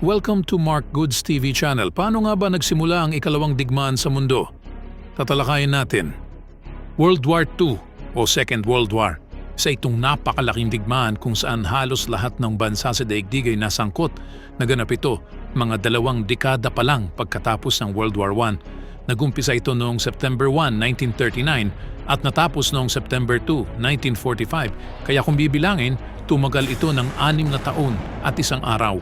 Welcome to Mark Goods TV channel. Paano nga ba nagsimula ang ikalawang digmaan sa mundo? Tatalakayin natin. World War II o Second World War. Isa itong napakalaking digmaan kung saan halos lahat ng bansa sa daigdig ay nasangkot. Naganap ito mga 2 dekada pa lang pagkatapos ng World War I. Nagumpisa ito noong September 1, 1939 at natapos noong September 2, 1945. Kaya kung bibilangin, tumagal ito ng 6 na taon at 1 araw.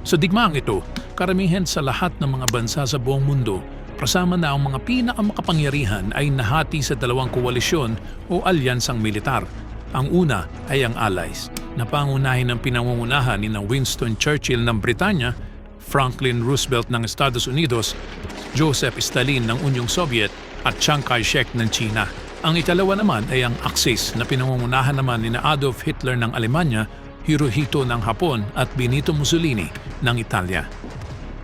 Sa digmaang ito, karamihan sa lahat ng mga bansa sa buong mundo, kasama na ang mga pinakamakapangyarihan ay nahati sa 2 koalisyon o alyansang militar. Ang una ay ang Allies, na pangunahin ng pinangungunahan ni Winston Churchill ng Britanya, Franklin Roosevelt ng Estados Unidos, Joseph Stalin ng Unyong Soviet at Chiang Kai-shek ng China. Ang ikalawa naman ay ang Axis na pinangungunahan naman ni Adolf Hitler ng Alemanya, Hirohito ng Hapon at Benito Mussolini ng Italia.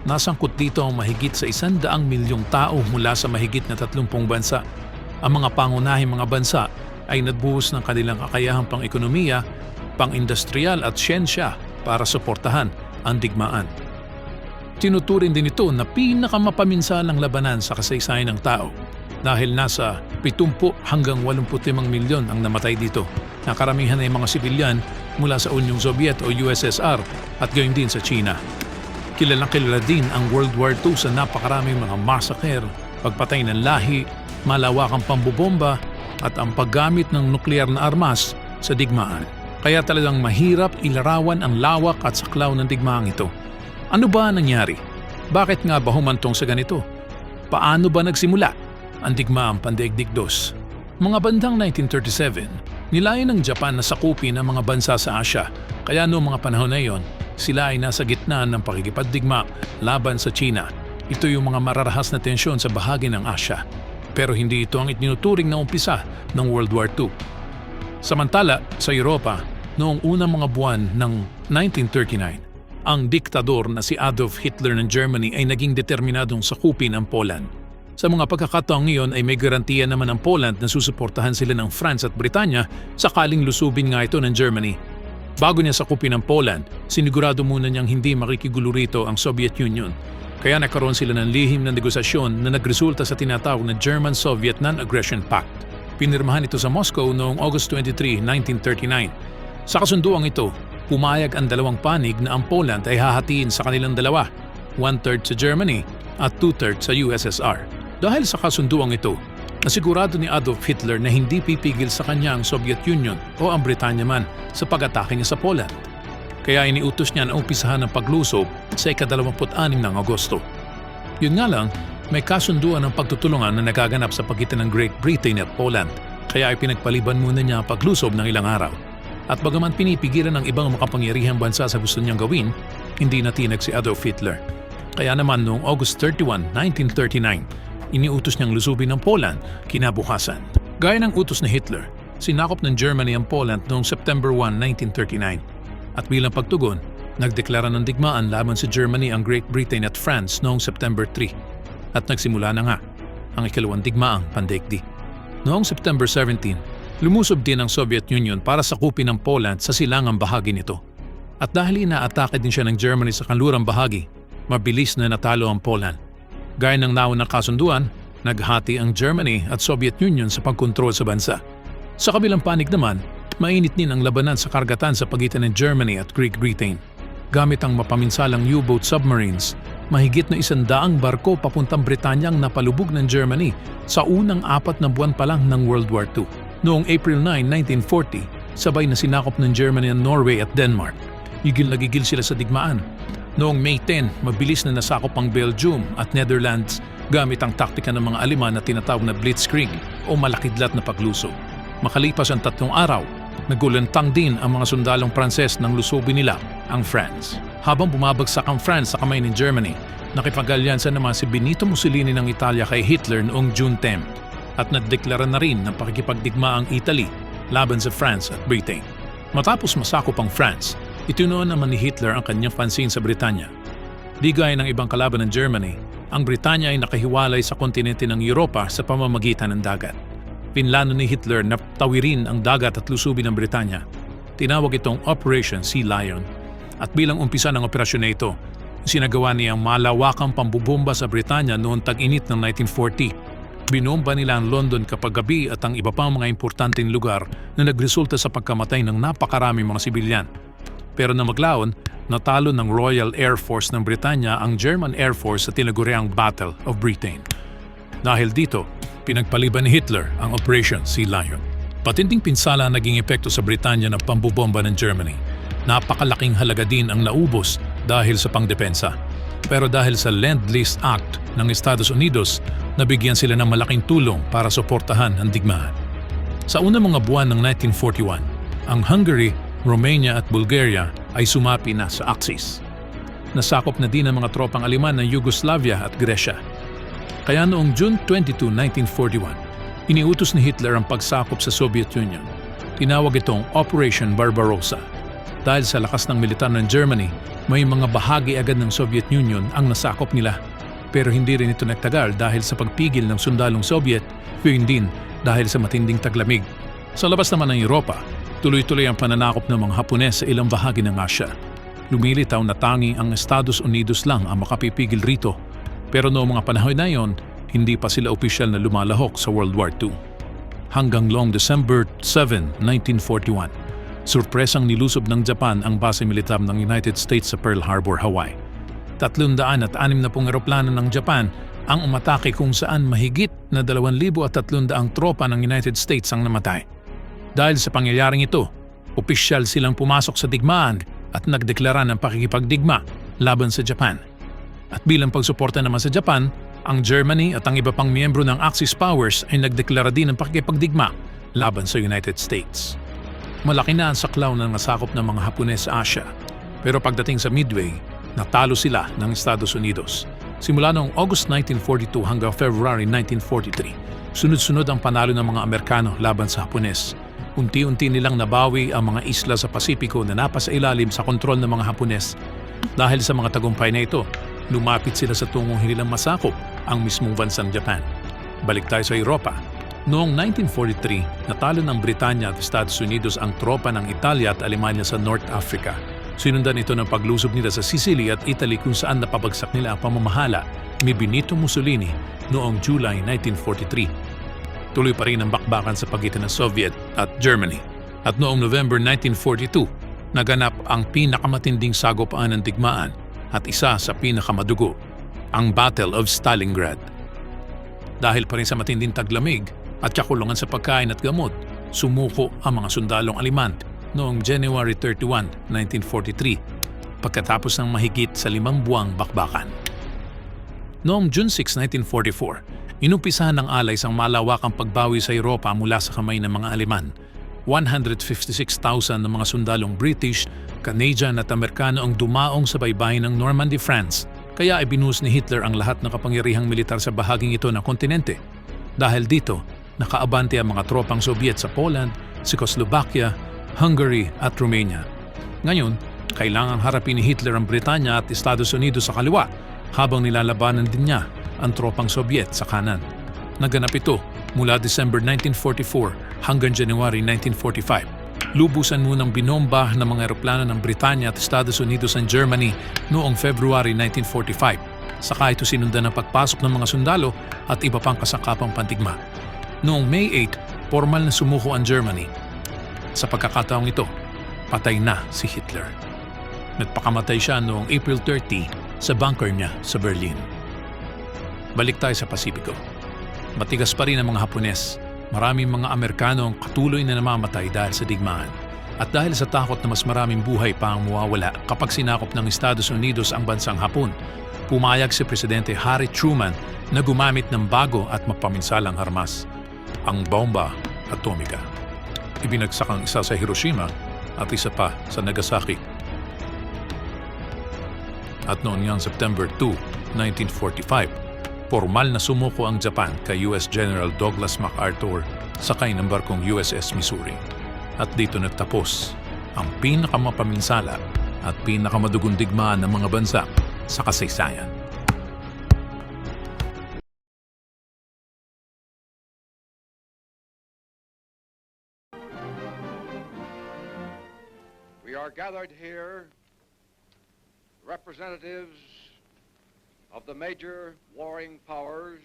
Nasangkot dito ang mahigit sa 100 milyong tao mula sa mahigit na 30 bansa. Ang mga pangunahing mga bansa ay nagbuhos ng kanilang kakayahang pang-ekonomiya, pang-industrial at siyensya para suportahan ang digmaan. Tinuturing din ito na pinakamapaminsalang labanan sa kasaysayan ng tao dahil nasa 70 hanggang 85 milyon ang namatay dito, na karamihan ay mga sibilyan mula sa Unyong Soviet o USSR at gayon din sa China. Kilalang-kilala din ang World War II sa napakaraming mga massacre, pagpatay ng lahi, malawakang pambobomba at ang paggamit ng nuklear na armas sa digmaan. Kaya talagang mahirap ilarawan ang lawak at saklaw ng digmaang ito. Ano ba nangyari? Bakit nga ba humantong sa ganito? Paano ba nagsimula ang digmaang Pandaigdig II? Mga bandang 1937, nilayan ng Japan na sakupin ang mga bansa sa Asya. Kaya noong mga panahon na iyon, sila ay nasa gitna ng pakikipagdigma laban sa China. Ito yung mga mararahas na tensyon sa bahagi ng Asya. Pero hindi ito ang itinuturing na umpisa ng World War II. Samantala, sa Europa, noong unang mga buwan ng 1939, ang diktador na si Adolf Hitler ng Germany ay naging determinadong sakupin ang Poland. Sa mga pagkakataong iyon ay may garantiya naman ang Poland na susuportahan sila ng France at Britanya sakaling lusubin nga ito ng Germany. Bago niya sakupin ang Poland, sinigurado muna niyang hindi makikigulo rito ang Soviet Union. Kaya nagkaroon sila ng lihim na negosasyon na nagresulta sa tinatawag na German-Soviet Non-Aggression Pact. Pinirmahan ito sa Moscow noong August 23, 1939. Sa kasunduang ito, pumayag ang 2 panig na ang Poland ay hahatiin sa kanilang dalawa, 1/3 sa Germany at 2/3 sa USSR. Dahil sa kasunduang ito, nasigurado ni Adolf Hitler na hindi pipigil sa kanya ang Soviet Union o ang Britanya man sa pag-atake niya sa Poland. Kaya iniutos niya na umpisahan ang paglusob sa ika-26 ng Agosto. Yun nga lang, may kasunduan ng pagtutulungan na nagaganap sa pagitan ng Great Britain at Poland, kaya ay pinagpaliban muna niya ang paglusob ng ilang araw. At bagaman pinipigilan ng ibang makapangyarihang bansa sa gusto niyang gawin, hindi natinag si Adolf Hitler. Kaya naman noong August 31, 1939, iniutos niyang lusubin ng Poland kinabukasan. Gaya ng utos ni Hitler, sinakop ng Germany ang Poland noong September 1, 1939. At bilang pagtugon, nagdeklara ng digmaan laban sa Germany ang Great Britain at France noong September 3. At nagsimula na nga ang ikalawang digmaang Pandaigdig. Noong September 17, lumusob din ang Soviet Union para sakupin ang Poland sa silangang bahagi nito. At dahil inaatake din siya ng Germany sa kanlurang bahagi, mabilis na natalo ang Poland. Gaya ng naunang kasunduan, naghati ang Germany at Soviet Union sa pagkontrol sa bansa. Sa kabilang panig naman, mainit din ang labanan sa karagatan sa pagitan ng Germany at Great Britain. Gamit ang mapaminsalang U-boat submarines, mahigit na 100 barko papuntang Britanya ang napalubog ng Germany sa unang 4 na buwan pa lang ng World War II. Noong April 9, 1940, sabay na sinakop ng Germany ang Norway at Denmark. Gigil na gigil sila sa digmaan. Noong May 10, mabilis na nasakop ang Belgium at Netherlands gamit ang taktika ng mga Aleman na tinatawag na Blitzkrieg o malakidlat na paglusob. Makalipas ang 3 araw, nagulantang din ang mga sundalong Pranses nang lusubin nila ang France. Habang bumabagsak ang France sa kamay ng Germany, nakipag-alyansa naman si Benito Mussolini ng Italia kay Hitler noong June 10 at nagdeklara na rin ng pakikipagdigma ang Italy laban sa France at Britain. Matapos masakop ang France, itinuon naman ni Hitler ang kanyang pansin sa Britanya. Di gaya ng ibang kalaban ng Germany, ang Britanya ay nakahiwalay sa kontinente ng Europa sa pamamagitan ng dagat. Pinlano ni Hitler na tawirin ang dagat at lusubin ng Britanya. Tinawag itong Operation Sea Lion. At bilang umpisa ng operasyon na ito, Sinagawa niyang malawakang pambubomba sa Britanya noong tag-init ng 1940. Binomba nila ang London kapag gabi at ang iba pang mga importanteng lugar na nagresulta sa pagkamatay ng napakaraming mga sibilyan. Pero na maglaon, natalo ng Royal Air Force ng Britanya ang German Air Force sa tinaguriang Battle of Britain. Dahil dito, pinagpaliban ni Hitler ang Operation Sea Lion. Patinding pinsala ang naging epekto sa Britanya ng pambubomba ng Germany. Napakalaking halaga din ang naubos dahil sa pangdepensa. Pero dahil sa Lend-Lease Act ng Estados Unidos, nabigyan sila ng malaking tulong para suportahan ang digmaan. Sa unang mga buwan ng 1941, ang Hungary, Romania at Bulgaria ay sumapi na sa Axis. Nasakop na din ang mga tropang Aleman ng Yugoslavia at Gresya. Kaya noong June 22, 1941, iniutos ni Hitler ang pagsakop sa Soviet Union. Tinawag itong Operation Barbarossa. Dahil sa lakas ng militar ng Germany, may mga bahagi agad ng Soviet Union ang nasakop nila. Pero hindi rin ito nagtagal dahil sa pagpigil ng sundalong Soviet, gayon din dahil sa matinding taglamig. Sa labas naman ng Europa, tuloy-tuloy ang pananakop ng mga Hapones sa ilang bahagi ng Asya. Lumilitaw na tanging ang Estados Unidos lang ang makapipigil rito. Pero noong mga panahon na yon, hindi pa sila opisyal na lumalahok sa World War II. Hanggang long December 7, 1941, surpresang nilusob ng Japan ang base militar ng United States sa Pearl Harbor, Hawaii. 360 eroplano ng Japan ang umatake kung saan mahigit na 2,300 tropa ng United States ang namatay. Dahil sa pangyayaring ito, opisyal silang pumasok sa digmaan at nagdeklara ng pakikipagdigma laban sa Japan. At bilang pagsuporta naman sa Japan, ang Germany at ang iba pang miyembro ng Axis powers ay nagdeklara din ng pakikipagdigma laban sa United States. Malaki na ang saklaw ng nasakop ng mga Hapones sa Asya. Pero pagdating sa Midway, natalo sila ng Estados Unidos. Simula noong August 1942 hanggang February 1943, sunod-sunod ang panalo ng mga Amerikano laban sa Hapones. Unti-unti nilang nabawi ang mga isla sa Pasipiko na napasa ilalim sa kontrol ng mga Hapones. Dahil sa mga tagumpay na ito, lumapit sila sa tungong nilang masakop ang mismong bansang Japan. Balik tayo sa Europa. Noong 1943, natalo ng Britanya at Estados Unidos ang tropa ng Italia at Alemanya sa North Africa. Sinundan ito ng paglusob nila sa Sicily at Italy kung saan napabagsak nila ang pamamahala ni Benito Mussolini noong July 1943. Tuloy pa rin ang bakbakan sa pagitan ng Soviet at Germany. At noong November 1942, naganap ang pinakamatinding sagupaan ng digmaan at isa sa pinakamadugo, ang Battle of Stalingrad. Dahil pa rin sa matinding taglamig at kakulangan sa pagkain at gamot, sumuko ang mga sundalong Aleman noong January 31, 1943, pagkatapos ng mahigit sa 5 buwang bakbakan. Noong June 6, 1944, inumpisahan ng Allies ang malawakang pagbawi sa Europa mula sa kamay ng mga Aleman. 156,000 ng mga sundalong British, Canadian at Amerikano ang dumaong sa baybayin ng Normandy, France, kaya ibinuhos ni Hitler ang lahat ng kapangyarihang militar sa bahaging ito ng kontinente. Dahil dito, nakaabante ang mga tropang Soviet sa Poland, Czechoslovakia, Hungary at Romania. Ngayon, kailangang harapin ni Hitler ang Britanya at Estados Unidos sa kaliwa habang nilalabanan din niya ang tropang Soviet sa kanan. Naganap ito mula December 1944 hanggang January 1945. Lubusan munang binomba ng mga eroplano ng Britanya at Estados Unidos ang Germany noong February 1945. Saka ito sinundan ng pagpasok ng mga sundalo at iba pang kasangkapang pandigma. Noong May 8, formal na sumuko ang Germany. Sa pagkakataong ito, patay na si Hitler. Nagpakamatay siya noong April 30 sa bunker niya sa Berlin. Balik tayo sa Pasipiko. Matigas pa rin ang mga Hapones. Maraming mga Amerikano ang katuloy na namamatay dahil sa digmaan. At dahil sa takot na mas maraming buhay pa ang mawawala kapag sinakop ng Estados Unidos ang bansang Hapon, pumayag si Presidente Harry Truman na gumamit ng bago at mapaminsalang armas, ang bomba atomika. Ibinagsak ang isa sa Hiroshima at isa pa sa Nagasaki. At noon ngang September 2, 1945, formal na sumuko ang Japan kay US General Douglas MacArthur sakay ng barkong USS Missouri. At dito nagtapos ang pinakamapaminsala at pinakamadugong digmaan ng mga bansa sa kasaysayan. We are gathered here representatives of the major warring powers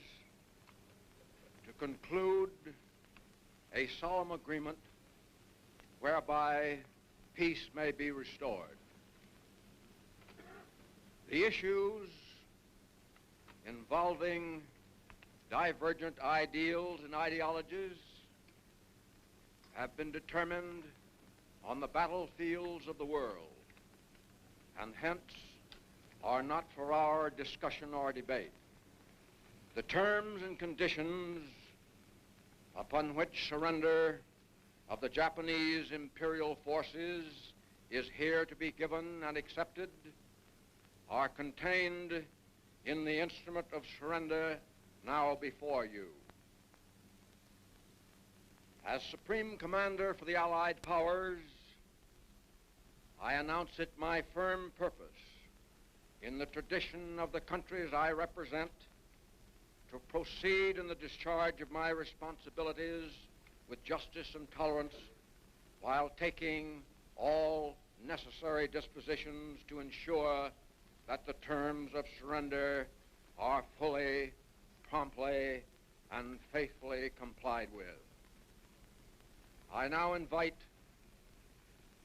to conclude a solemn agreement whereby peace may be restored. The issues involving divergent ideals and ideologies have been determined on the battlefields of the world, and hence are not for our discussion or debate. The terms and conditions upon which surrender of the Japanese imperial forces is here to be given and accepted are contained in the instrument of surrender now before you. As Supreme Commander for the Allied Powers, I announce it my firm purpose, in the tradition of the countries I represent, to proceed in the discharge of my responsibilities with justice and tolerance, while taking all necessary dispositions to ensure that the terms of surrender are fully, promptly, and faithfully complied with. I now invite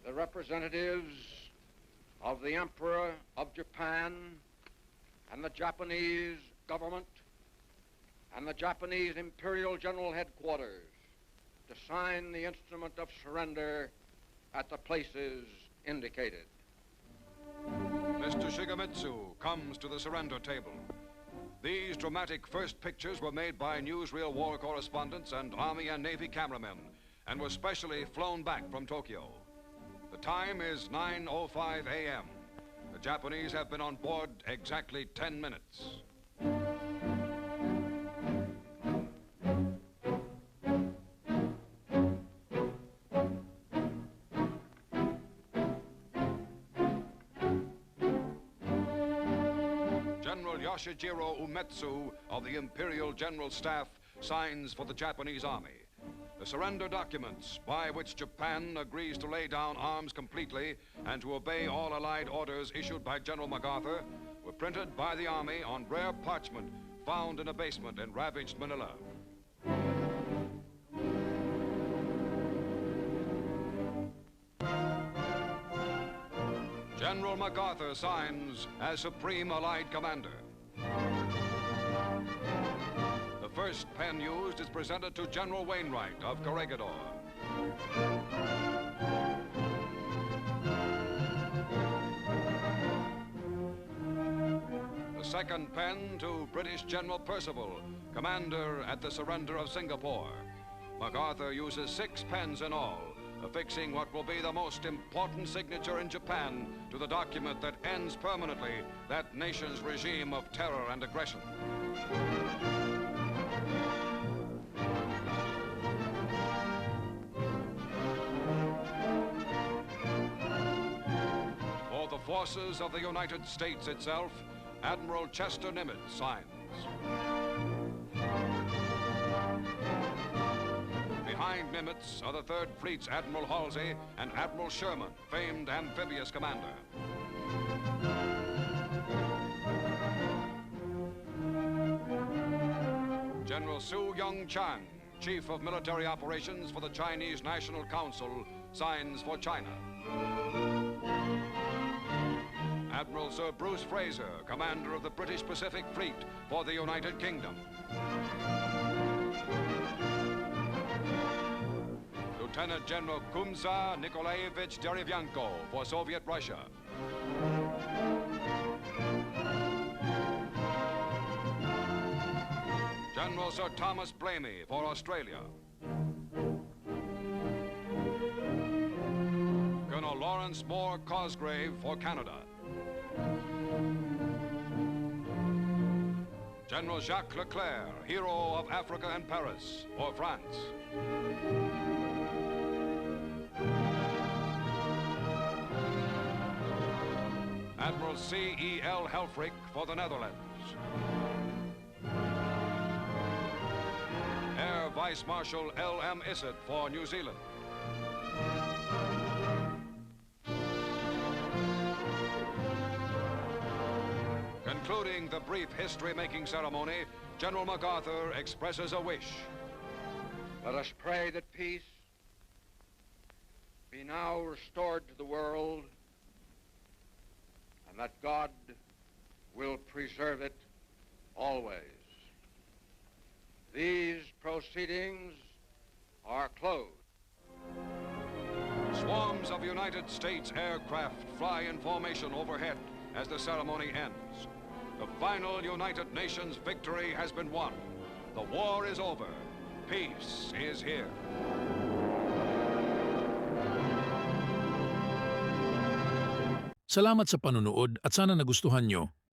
the representatives of the Emperor of Japan and the Japanese government and the Japanese Imperial General Headquarters to sign the instrument of surrender at the places indicated. Mr. Shigemitsu comes to the surrender table. These dramatic first pictures were made by newsreel war correspondents and Army and Navy cameramen and were specially flown back from Tokyo. The time is 9:05 a.m. The Japanese have been on board exactly 10 minutes. General Yoshijiro Umetsu of the Imperial General Staff signs for the Japanese Army. The surrender documents by which Japan agrees to lay down arms completely and to obey all Allied orders issued by General MacArthur were printed by the Army on rare parchment found in a basement in ravaged Manila. General MacArthur signs as Supreme Allied Commander. The first pen used is presented to General Wainwright of Corregidor. The second pen to British General Percival, Commander at the surrender of Singapore. MacArthur uses 6 pens in all, affixing what will be the most important signature in Japan to the document that ends permanently that nation's regime of terror and aggression. For the forces of the United States itself, Admiral Chester Nimitz signs. Behind Nimitz are the Third Fleet's Admiral Halsey and Admiral Sherman, famed amphibious commander. General Su Young Chan, Chief of Military Operations for the Chinese National Council, signs for China. Admiral Sir Bruce Fraser, Commander of the British Pacific Fleet for the United Kingdom. Lieutenant General Kumza Nikolaevich Derevyanko for Soviet Russia. General Sir Thomas Blamey for Australia. Colonel Lawrence Moore Cosgrave for Canada. General Jacques Leclerc, hero of Africa and Paris, for France. Admiral C.E.L. Helfrich for the Netherlands. Air Vice Marshal L.M. Issett for New Zealand. Concluding the brief history-making ceremony, General MacArthur expresses a wish. Let us pray that peace be now restored to the world and that God will preserve it always. These proceedings are closed. Swarms of United States aircraft fly in formation overhead as the ceremony ends. The final United Nations victory has been won. The war is over. Peace is here. Salamat sa panunood at sana nagustuhan nyo.